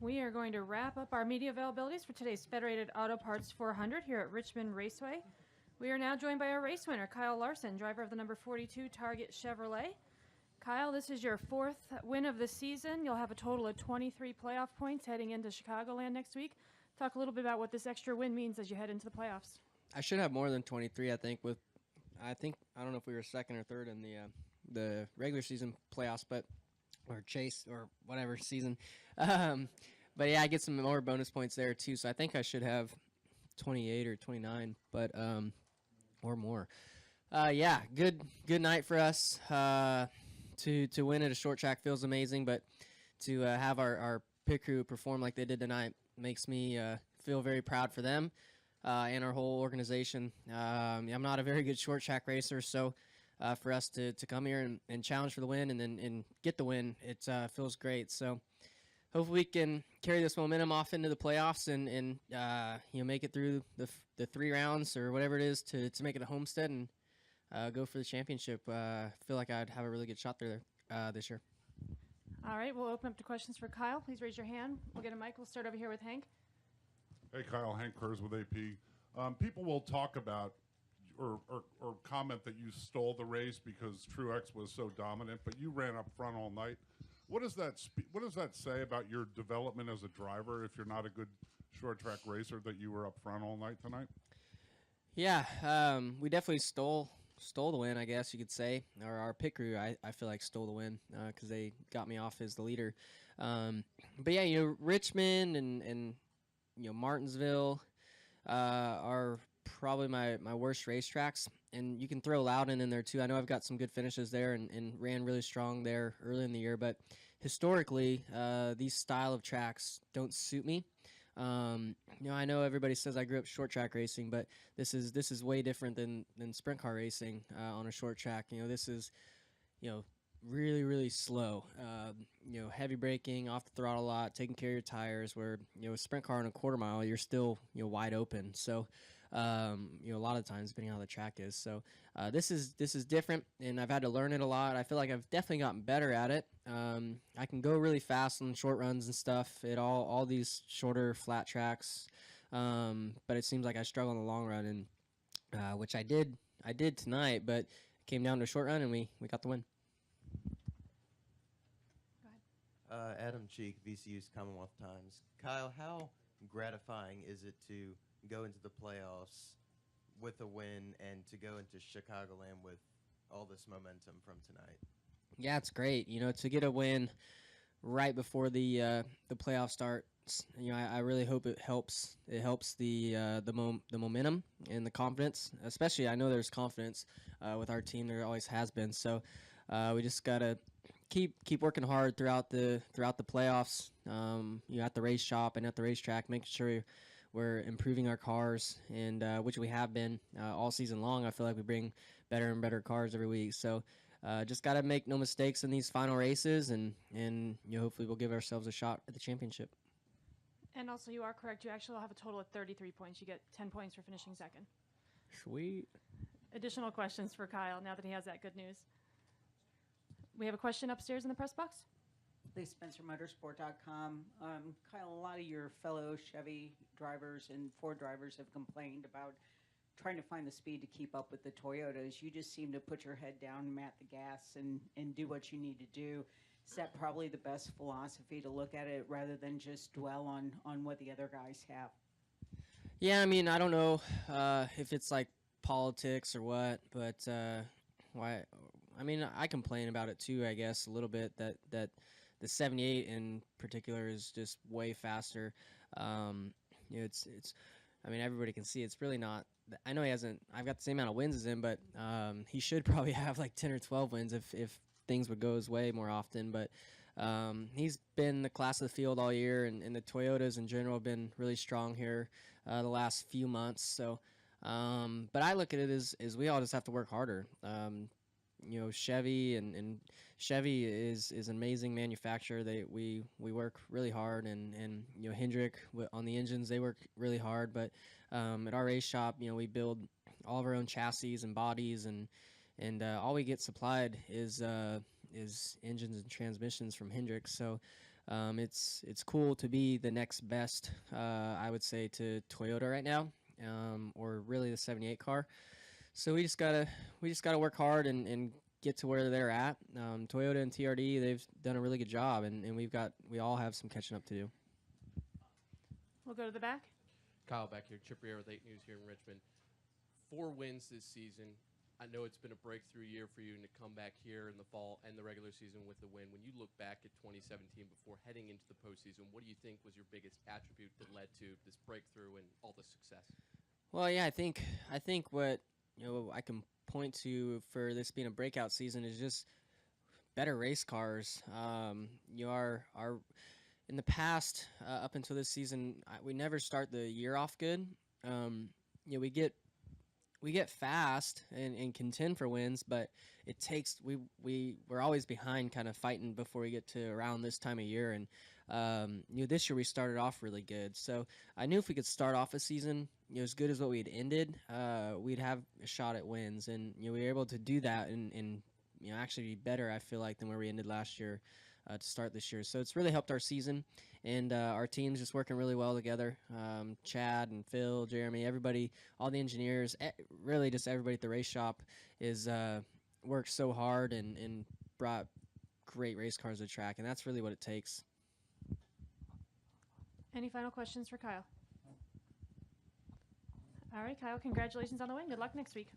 We are going to wrap up our media availabilities for today's Federated Auto Parts 400 here at Richmond Raceway. We are now joined by our race winner, Kyle Larson, driver of the number 42 Target Chevrolet. Kyle, this is your fourth win of the season. You'll have a total of 23 playoff points heading into Chicagoland next week. Talk a little bit about what this extra win means as you head into the playoffs. I should have more than 23, I think. I don't know if we were second or third in the regular season playoffs, or chase or whatever season. But yeah, I get some more bonus points there too. So I think I should have 28 or 29, but or more. Yeah, good night for us. To win at a short track feels amazing, but to have our pit crew perform like they did tonight makes me feel very proud for them and our whole organization. I'm not a very good short track racer, so for us to come here and challenge for the win and get the win, it feels great. So hopefully we can carry this momentum off into the playoffs and make it through the 3 rounds or whatever it is to make it a Homestead and go for the championship. I feel like I'd have a really good shot there this year. All right, we'll open up to questions for Kyle. Please raise your hand. We'll get a mic. We'll start over here with Hank. Hey, Kyle, Hank Kurz with AP. People will talk about or comment that you stole the race because Truex was so dominant, but you ran up front all night. What does that say about your development as a driver if you're not a good short track racer that you were up front all night tonight? Yeah, we definitely stole the win, I guess you could say. Our pit crew, I feel like stole the win because they got me off as the leader. But yeah, Richmond and Martinsville are probably my worst racetracks, and you can throw Loudon in there too. I know I've got some good finishes there and ran really strong there early in the year, but historically these style of tracks don't suit me. I know everybody says I grew up short track racing, but this is way different than sprint car racing on a short track. This is really, really slow. Heavy braking, off the throttle a lot, taking care of your tires. Where a sprint car in a quarter mile, you're still wide open. So a lot of times, depending on how the track is. So this is different, and I've had to learn it a lot. I feel like I've definitely gotten better at it. I can go really fast on short runs and stuff at all these shorter flat tracks, but it seems like I struggle in the long run, and which I did tonight. But it came down to a short run, and we got the win. Go ahead. Adam Cheek, VCU's Commonwealth Times. Kyle, how gratifying is it to go into the playoffs with a win and to go into Chicagoland with all this momentum from tonight? Yeah, it's great. To get a win right before the playoff starts. I really hope it helps. It helps the momentum and the confidence. Especially, I know there's confidence with our team. There always has been. So we just gotta keep working hard throughout the playoffs. At the race shop and at the racetrack, making sure we're improving our cars, and which we have been all season long. I feel like we bring better and better cars every week. So just got to make no mistakes in these final races, and hopefully we'll give ourselves a shot at the championship. And also, you are correct. You actually will have a total of 33 points. You get 10 points for finishing second. Sweet. Additional questions for Kyle now that he has that good news. We have a question upstairs in the press box. Lee Spencer, Motorsport.com. Kyle, a lot of your fellow Chevy drivers and Ford drivers have complained about trying to find the speed to keep up with the Toyotas. You just seem to put your head down, mat the gas, and do what you need to do. Is that probably the best philosophy to look at it rather than just dwell on what the other guys have? Yeah, I mean, I don't know if it's like politics or what, but why? I mean, I complain about it too, I guess, a little bit, that the 78 in particular is just way faster. It's I mean, everybody can see it's really not. I know he hasn't. I've got the same amount of wins as him, but he should probably have like 10 or 12 wins if things would go his way more often. But he's been the class of the field all year, and the Toyotas in general have been really strong here the last few months. So, but I look at it as we all just have to work harder. Chevy and Chevy is an amazing manufacturer. We work really hard, and Hendrick on the engines, they work really hard. But at our race shop, we build all of our own chassis and bodies, and all we get supplied is engines and transmissions from Hendrick. So it's cool to be the next best, I would say, to Toyota right now, or really the 78 car. So we just gotta work hard and get to where they're at. Toyota and TRD, they've done a really good job, and we all have some catching up to do. We'll go to the back. Kyle back here, Chip Riera with 8 News here in Richmond. 4 wins this season. I know it's been a breakthrough year for you, and to come back here in the fall and the regular season with the win. When you look back at 2017 before heading into the postseason, what do you think was your biggest attribute that led to this breakthrough and all the success? Well, yeah, I think what I can point to for this being a breakout season is just better race cars. Our in the past, up until this season, we never start the year off good. We get fast and contend for wins, but it takes we're always behind, kind of fighting before we get to around this time of year. And this year we started off really good, so I knew if we could start off a season as good as what we had ended, we'd have a shot at wins. And we were able to do that and actually be better, I feel like, than where we ended last year to start this year. So it's really helped our season, and our team's just working really well together. Chad and Phil, Jeremy, everybody, all the engineers, really just everybody at the race shop is worked so hard and brought great race cars to the track, and that's really what it takes. Any final questions for Kyle? All right, Kyle, congratulations on the win. Good luck next week.